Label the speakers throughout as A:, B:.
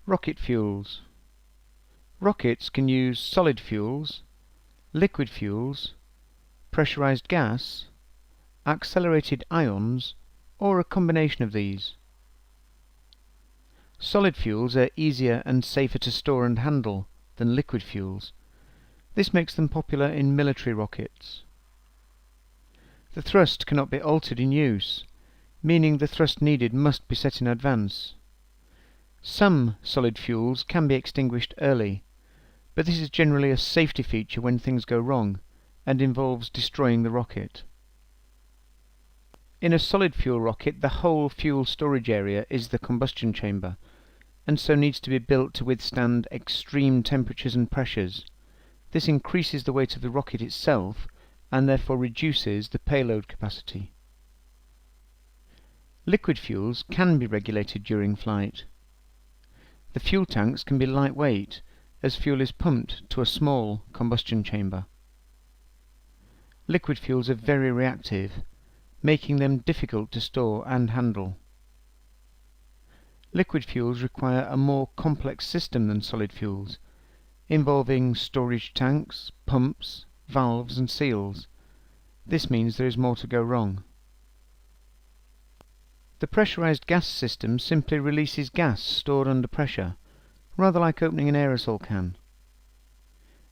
A: Rocket fuels. Rockets can use solid fuels, liquid fuels, pressurized gas, accelerated ions, or a combination of these. Solid fuels are easier and safer to store and handle than liquid fuels. This makes them popular in military rockets. The thrust cannot be altered in use, meaning the thrust needed must be set in advance. Some solid fuels can be extinguished early, but this is generally a safety feature when things go wrong, and involves destroying the rocket. In a solid fuel rocket, the whole fuel storage area is the combustion chamber, and so needs to be built to withstand extreme temperatures and pressures. This increases the weight of the rocket itself, and therefore reduces the payload capacity. Liquid fuels can be regulated during flight. The fuel tanks can be lightweight, as fuel is pumped to a small combustion chamber. Liquid fuels are very reactive, making them difficult to store and handle. Liquid fuels require a more complex system than solid fuels, involving storage tanks, pumps, valves and seals. This means there is more to go wrong. The pressurized gas system simply releases gas stored under pressure, rather like opening an aerosol can.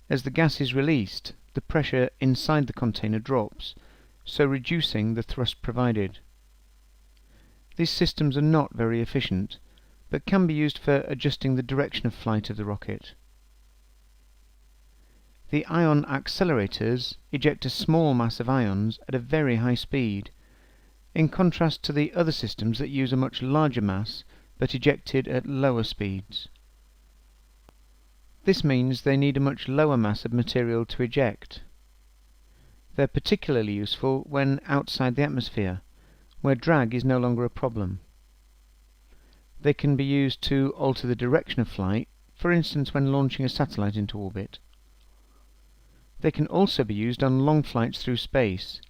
A: As the gas is released, the pressure inside the container drops, so reducing the thrust provided. These systems are not very efficient, but can be used for adjusting the direction of flight of the rocket. The ion accelerators eject a small mass of ions at a very high speed, in contrast to the other systems that use a much larger mass but ejected at lower speeds. This means they need a much lower mass of material to eject. They are particularly useful when outside the atmosphere, where drag is no longer a problem. They can be used to alter the direction of flight, for instance when launching a satellite into orbit. They can also be used on long flights through space,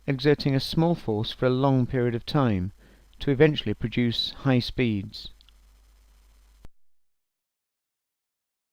A: exerting a small force for a long period of time to eventually produce high speeds.